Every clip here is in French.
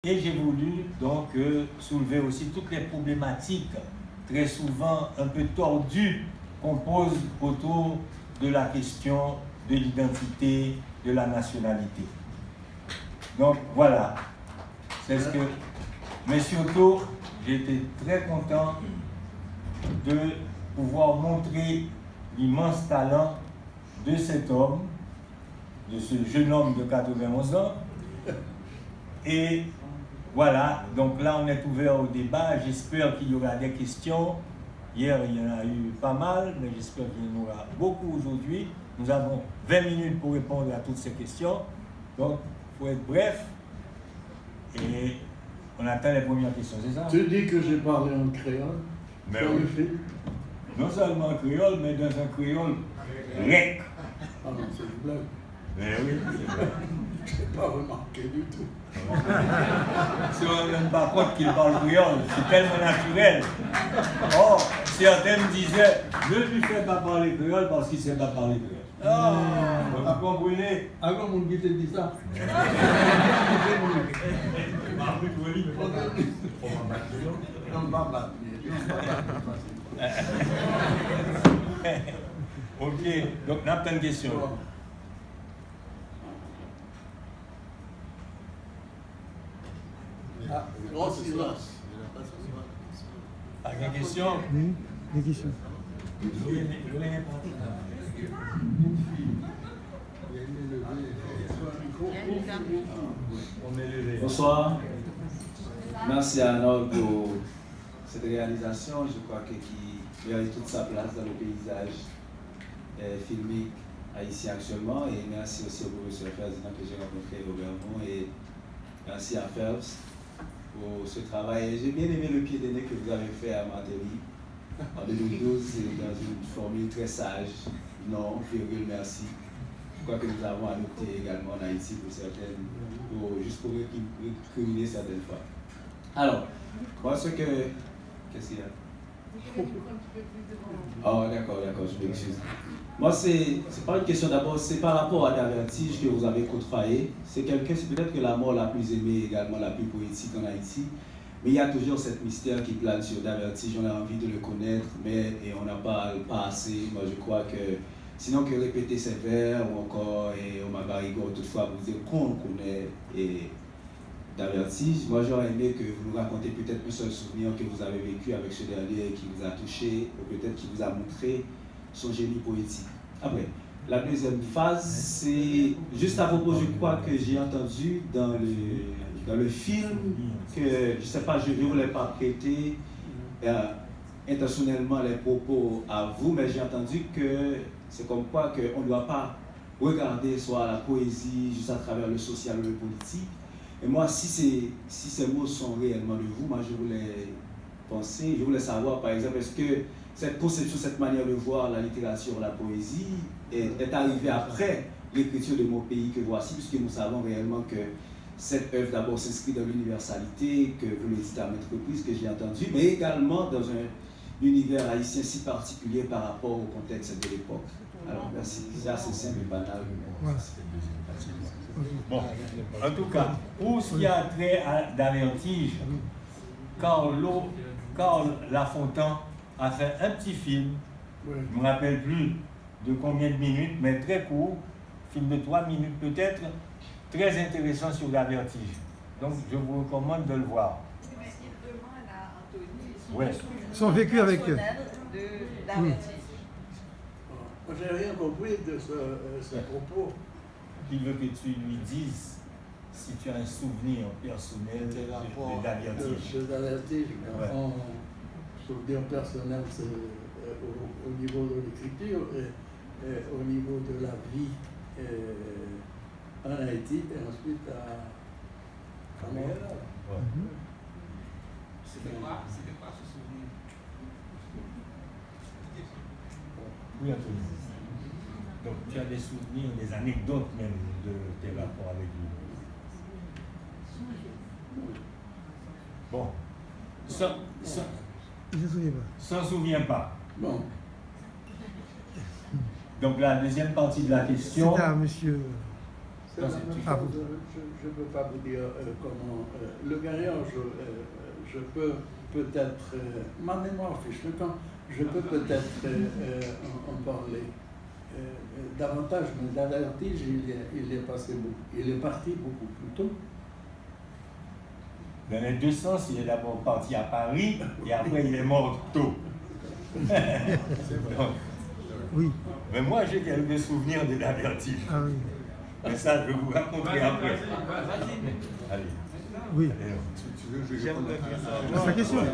Et j'ai voulu donc soulever aussi toutes les problématiques très souvent un peu tordues qu'on pose autour de la question de l'identité, de la nationalité. Donc voilà, c'est ce que... Mais surtout, j'étais très content de pouvoir montrer l'immense talent de cet homme, de ce jeune homme de 91 ans. Et voilà, donc là on est ouvert au débat, j'espère qu'il y aura des questions. Hier il y en a eu pas mal, mais j'espère qu'il y en aura beaucoup aujourd'hui. Nous avons 20 minutes pour répondre à toutes ces questions, donc il faut être bref. Et on attend les premières questions, c'est ça? Tu dis que j'ai parlé en créole, mais dans oui. le film? Non seulement en créole, mais dans un créole rec. Ah non, c'est une blague. Mais oui, c'est vrai. Je n'ai pas remarqué du tout. Si on ne même pas compte qu'il parle créole, c'est tellement naturel. Oh, certains me disaient, je ne lui fais pas parler créole parce qu'il ne sait pas parler créole. Oh, vous comprenez? Ah, comment on dit ça? Ok, donc on a plein de questions. Ah, grand silence. Ah, il y a des questions? Oui, des questions. Bonsoir. Merci à Arnold pour cette réalisation. Je crois qu'il mérite toute sa place dans le paysage filmique haïtien actuellement. Et merci aussi au professeur Ferdinand que j'ai rencontré au Vermont. Et merci à Phelps pour ce travail. J'ai bien aimé le pied de nez que vous avez fait à Martelly en 2012. C'est dans une formule très sage. Non, virgule, merci. Je crois que nous avons adopté également en Haïti pour certaines, juste pour récriminer certaines fois. Alors, moi ce que... Qu'est-ce qu'il y a? Oh d'accord, je m'excuse. Moi c'est pas une question d'abord, c'est par rapport à Davertige que vous avez côtoyé. C'est peut-être que la mort la plus aimée également, la plus poétique en Haïti. Mais il y a toujours cette mystère qui plane sur Davertige, on a envie de le connaître, mais on n'a pas assez. Moi je crois que... Sinon que répéter ses vers ou encore au Mabarigo, toutefois vous dire qu'on connaît Davertige. Moi j'aurais aimé que vous nous racontiez peut-être un seul souvenir que vous avez vécu avec ce dernier et qui vous a touché ou peut-être qui vous a montré son génie poétique. Après, la deuxième phase, c'est juste à propos, je crois que j'ai entendu dans le film que, je ne sais pas, je ne voulais pas prêter intentionnellement les propos à vous, mais j'ai entendu que c'est comme quoi qu'on ne doit pas regarder soit la poésie juste à travers le social ou le politique. Et moi, si ces mots sont réellement de vous, moi je voulais savoir par exemple, est-ce que cette conception, cette manière de voir la littérature, la poésie est arrivée après l'écriture de Mon pays que voici, puisque nous savons réellement que cette œuvre d'abord s'inscrit dans l'universalité, que vous le dites à maintes reprises, que j'ai entendu, mais également dans un univers haïtien si particulier par rapport au contexte de l'époque. Alors merci, c'est assez simple et banal. Bon, en tout cas, pour ce qui a trait à Davertige, Carl Lafontaine a fait un petit film, je ne me rappelle plus de combien de minutes, mais très court, film de 3 minutes peut-être, très intéressant sur Davertige. Donc je vous recommande de le voir. Mais il demande à Anthony Son vécu avec eux. de Davertige. Moi, j'ai rien compris de ce propos. Il veut que tu lui dises si tu as un souvenir personnel de Davertige. De Davertige, Ouais. Souvenir personnel, c'est au niveau de l'écriture et au niveau de la vie en Haïti et ensuite à Montréal. Ouais. C'était quoi ce souvenir? Oui, Anthony. Donc, tu as des souvenirs, des anecdotes même de tes rapports avec lui. Bon. Je ne me souviens pas. S'en souvient pas. Bon, Donc, la deuxième partie de la question. C'est à monsieur. c'est la même chose. Je ne peux pas vous dire comment. Le gagnant, je peux peut-être. Ma mémoire fiche le camp. Je peux peut-être en parler davantage, mais dans la vertige, il est parti beaucoup plus tôt. Dans les deux sens, il est d'abord parti à Paris et après il est mort tôt. Oui. Mais moi, j'ai quelques souvenirs de la vertige. Ah oui. Mais ça, je vais vous raconter après. Allez. Oui. J'aimerais bien C'est savoir. la question.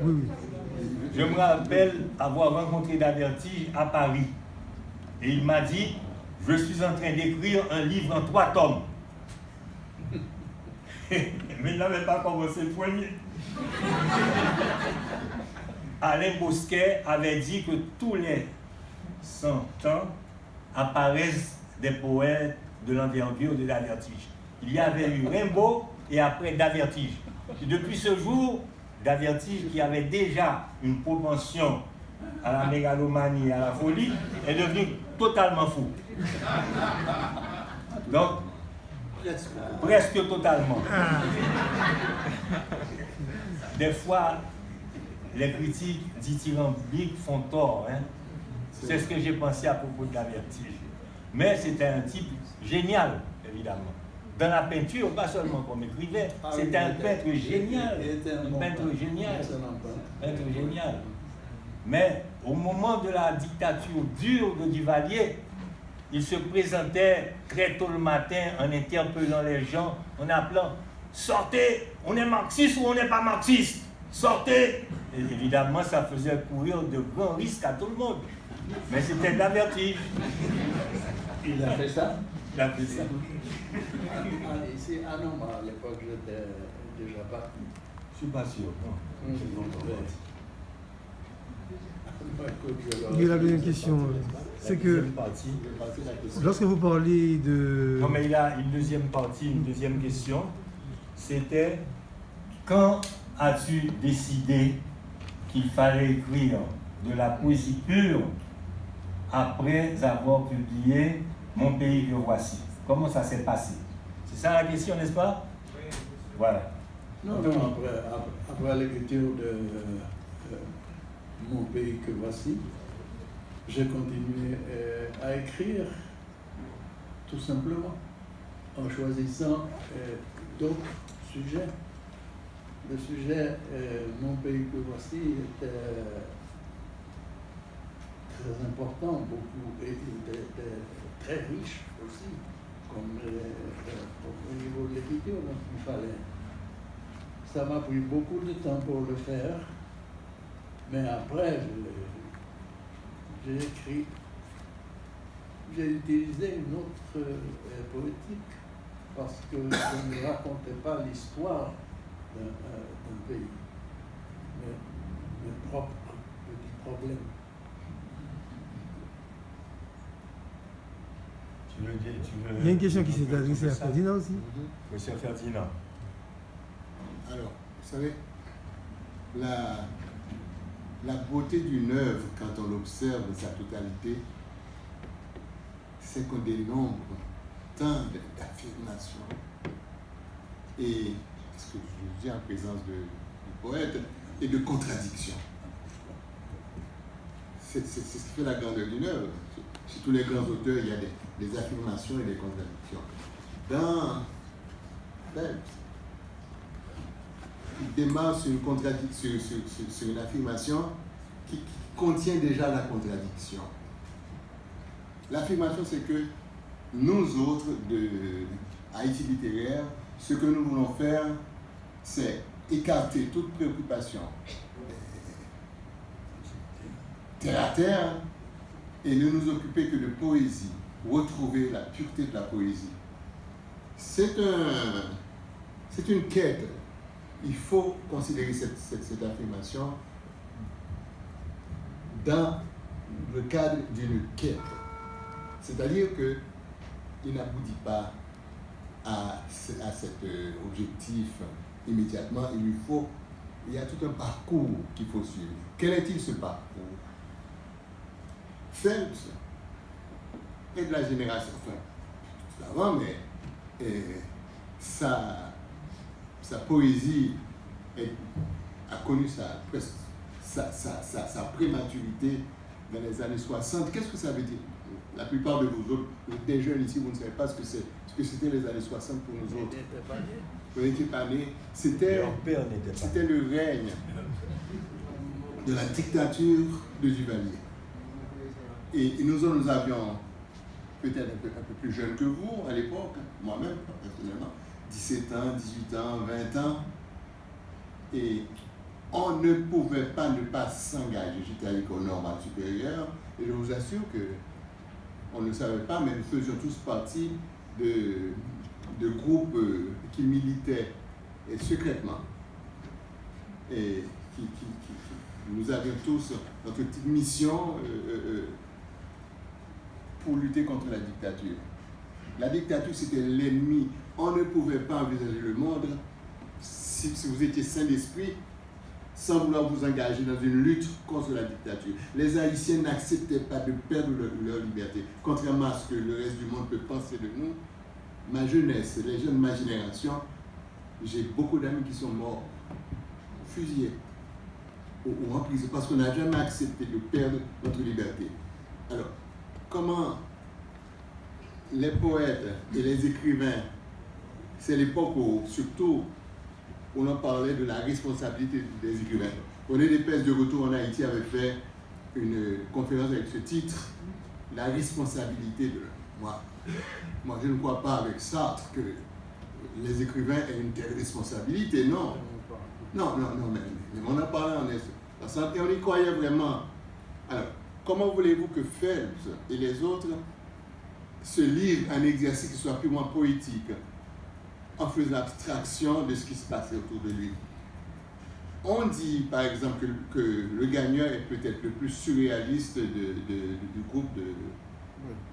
Oui, oui. Je me rappelle avoir rencontré Davertige à Paris. Et il m'a dit, je suis en train d'écrire un livre en 3 tomes. Mais il n'avait pas commencé le premier. Alain Bosquet avait dit que tous les 100 ans apparaissent des poètes de l'envergure de Davertige. Il y avait eu Rimbaud et après Davertige. Et depuis ce jour, Davertige, qui avait déjà une propension à la mégalomanie et à la folie, est devenu totalement fou. Donc, presque totalement. Des fois, les critiques dithyrambiques font tort. Hein? C'est ce que j'ai pensé à propos de Davertige. Mais c'était un type génial, évidemment. Dans la peinture, pas seulement comme écrivait, c'était un peintre génial. Un peintre génial. Peintre génial. Mais au moment de la dictature dure de Duvalier, il se présentait très tôt le matin en interpellant les gens, en appelant « Sortez, on est marxiste ou on n'est pas marxiste? Sortez !» Et évidemment, ça faisait courir de grands risques à tout le monde. Mais c'était Davertige. Il a fait ça? Il a fait ça. Ici, non, mais à l'époque, j'étais déjà parti. Je suis pas sûr. Non. Il avait une question. C'est que lorsque vous parlez de... Non, mais il a une deuxième partie, une deuxième question. C'était quand as-tu décidé qu'il fallait écrire de la poésie pure après avoir publié Mon pays que voici? Comment ça s'est passé? C'est ça la question, n'est-ce pas? Oui. Voilà. Non, après l'écriture de Mon pays que voici, j'ai continué à écrire tout simplement en choisissant d'autres sujets. Le sujet Mon pays que voici était très important, beaucoup, et très riche aussi, comme au niveau de l'écriture, donc il fallait. Ça m'a pris beaucoup de temps pour le faire, mais après, j'ai écrit, j'ai utilisé une autre poétique, parce que je ne racontais pas l'histoire d'un pays, mais mes propres petits problèmes. Il y a une question qui s'est adressée à Ferdinand aussi. Monsieur Ferdinand. Alors, vous savez, la beauté d'une œuvre, quand on l'observe dans sa totalité, c'est qu'on dénombre tant d'affirmations et, ce que je dis en présence du poète, et de contradictions. C'est ce qui fait la grandeur d'une œuvre. Chez tous les grands auteurs, il y a des affirmations et des contradictions. Il démarre sur une contradiction, sur une affirmation qui contient déjà la contradiction. L'affirmation, c'est que nous autres, de Haïti littéraire, ce que nous voulons faire, c'est écarter toute préoccupation terre à terre et ne nous occuper que de poésie, retrouver la pureté de la poésie. C'est une quête. Il faut considérer cette affirmation dans le cadre d'une quête. C'est-à-dire qu'il n'aboutit pas à cet objectif immédiatement. Il y a tout un parcours qu'il faut suivre. Quel est-il ce parcours? Phelps est de la génération, enfin, avant, mais sa poésie a connu sa prématurité dans les années 60. Qu'est-ce que ça veut dire? La plupart de vous autres, des jeunes ici, vous ne savez pas ce que c'était les années 60 pour nous autres. Vous n'étiez pas nés. C'était le règne de la dictature de Duvalier. Et nous avions, peut-être un peu plus jeunes que vous à l'époque, moi-même personnellement, 17 ans, 18 ans, 20 ans, et on ne pouvait pas ne pas s'engager. J'étais à l'école normale supérieure, et je vous assure que on ne savait pas, mais nous faisions tous partie de groupes qui militaient secrètement. Et nous avions tous notre petite mission pour lutter contre la dictature. La dictature, c'était l'ennemi. On ne pouvait pas envisager le monde si vous étiez sain d'esprit sans vouloir vous engager dans une lutte contre la dictature. Les Haïtiens n'acceptaient pas de perdre leur liberté. Contrairement à ce que le reste du monde peut penser de nous, ma jeunesse, les jeunes de ma génération, j'ai beaucoup d'amis qui sont morts, fusillés ou en prison, parce qu'on n'a jamais accepté de perdre notre liberté. Alors, comment les poètes et les écrivains, c'est l'époque où, surtout, on en parlait de la responsabilité des écrivains. On est des pèses de retour en Haïti avait fait une conférence avec ce titre, la responsabilité de moi. Moi, je ne crois pas avec Sartre que les écrivains aient une telle responsabilité, non. Non, mais on en parlait en essai. Et on y croyait vraiment. Alors, comment voulez-vous que Phelps et les autres se livrent à un exercice qui soit purement poétique, en faisant abstraction de ce qui se passait autour de lui? On dit, par exemple, que le gagnant est peut-être le plus surréaliste du groupe de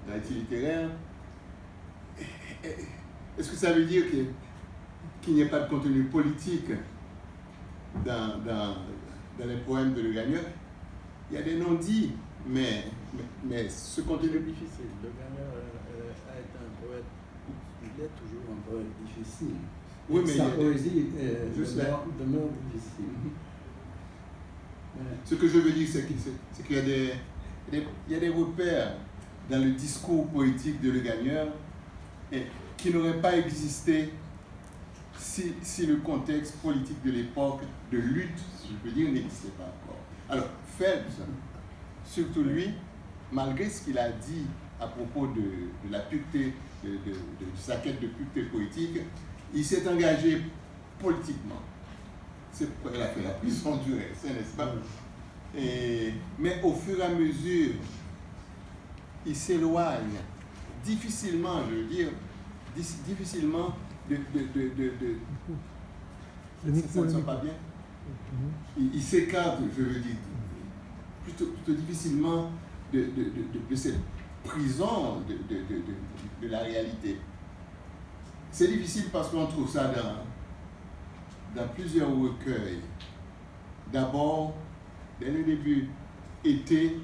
l'Haïti littéraire. Est-ce que ça veut dire qu'il n'y ait pas de contenu politique dans les poèmes de Le Gagneur? Il y a des non-dits, mais ce contenu est difficile. Le Gagneur a été un poète, il est toujours un poète difficile. Oui, mais sa poésie demeure difficile. Ce que je veux dire, c'est qu'il y a des repères dans le discours poétique de Le Gagneur qui n'auraient pas existé si le contexte politique de l'époque de lutte, si je peux dire, n'existait pas encore. Alors, Phelps, surtout lui, malgré ce qu'il a dit à propos de la pureté, de sa quête de pureté poétique, il s'est engagé politiquement. C'est pourquoi il a fait la prison du reste, n'est-ce pas? Mais au fur et à mesure, il s'éloigne difficilement, je veux dire, difficilement ça ne sent pas bien. Il s'écarte, je veux dire, plutôt difficilement de cette prison de la réalité. C'est difficile parce qu'on trouve ça dans plusieurs recueils. D'abord, dès le début, été,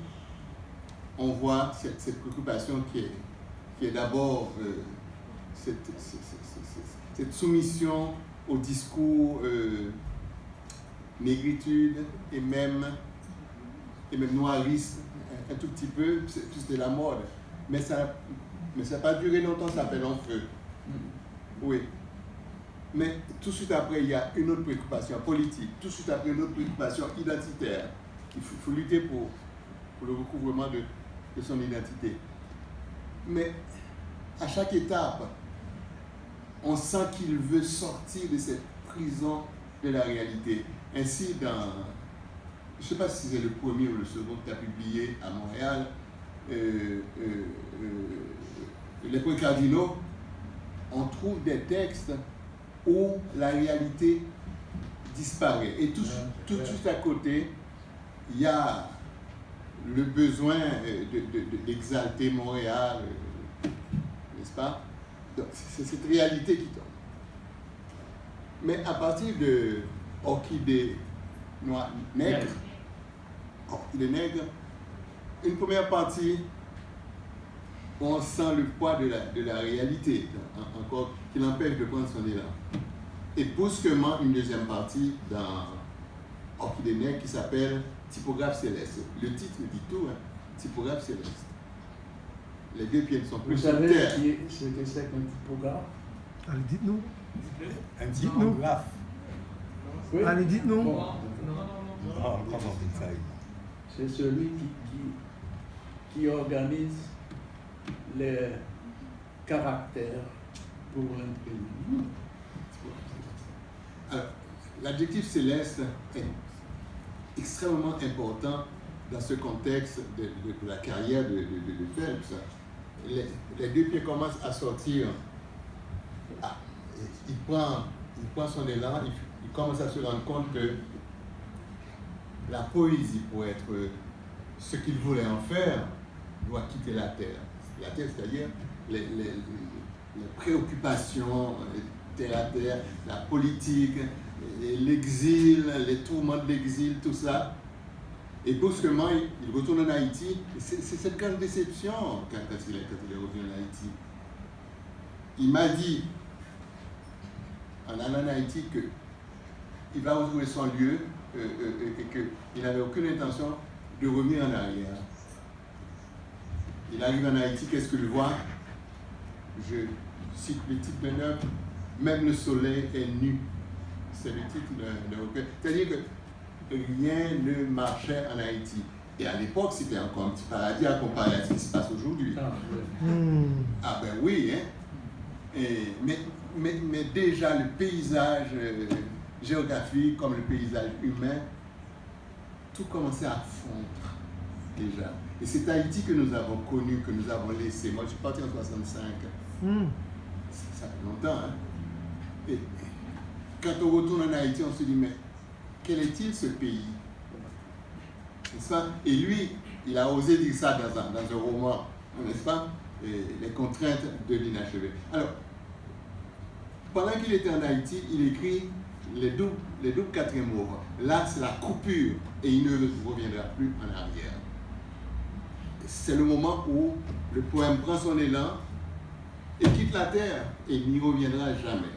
on voit cette préoccupation qui est d'abord cette soumission au discours négritude et même noiriste, un tout petit peu, c'était la mode. Mais ça n'a pas duré longtemps, ça fait long feu. Oui. Mais tout de suite après, il y a une autre préoccupation politique, tout de suite après, une autre préoccupation identitaire. Il faut lutter pour le recouvrement de son identité. Mais à chaque étape, on sent qu'il veut sortir de cette prison de la réalité. Ainsi, je ne sais pas si c'est le premier ou le second qui a publié à Montréal, Les Points Cardinaux, on trouve des textes où la réalité disparaît. Et tout juste à côté, il y a le besoin d'exalter Montréal, n'est-ce pas? Donc, c'est cette réalité qui tombe. Mais à partir de Orchidée nègre, une première partie on sent le poids de la réalité, encore, qui l'empêche de prendre son élan. Et brusquement, une deuxième partie dans Orchidée Nègre qui s'appelle Typographe céleste. Le titre dit tout, hein? Typographe céleste. Les deux pieds ne sont plus Vous sur savez terre. ce que c'est qu'un typographe? Allez, dites-nous. Un Dites-nous. typographe. Oui. Allez, dites-nous. Bon. Ah, comment ça? C'est celui qui organise les caractères pour l'imprimer. Alors, l'adjectif céleste est extrêmement important dans ce contexte de la carrière de Phelps. Les deux pieds commencent à sortir. Ah, il prend son élan, il commence à se rendre compte que la poésie, pour être ce qu'il voulait en faire, doit quitter la terre. La terre, c'est-à-dire les préoccupations terre à terre, la politique, l'exil, les tourments de l'exil, tout ça. Et brusquement, il retourne en Haïti. C'est cette grande déception quand il est revenu en Haïti. Il m'a dit, en allant en Haïti, qu'il va retrouver son lieu et qu'il n'avait aucune intention de revenir en arrière. Il arrive en Haïti, qu'est-ce qu'il voit? Je cite le titre de l'œuvre, Même le soleil est nu. C'est le titre d'un recueil. C'est-à-dire que rien ne marchait en Haïti. Et à l'époque, c'était encore un petit paradis à comparer à ce qui se passe aujourd'hui. Ah ben oui, hein. Mais déjà le paysage géographique comme le paysage humain, tout commençait à fondre déjà. Et c'est Haïti que nous avons connu, que nous avons laissé. Moi, je suis parti en 65. Ça fait longtemps, hein. Et quand on retourne en Haïti, on se dit, mais quel est-il ce pays? N'est-ce pas? Et lui, il a osé dire ça dans un roman, n'est-ce pas? Les contraintes de l'inachevé. Alors, pendant qu'il était en Haïti, il écrit les doubles quatrièmes mouvements. Là, c'est la coupure et il ne reviendra plus en arrière. C'est le moment où le poème prend son élan et quitte la terre et n'y reviendra jamais.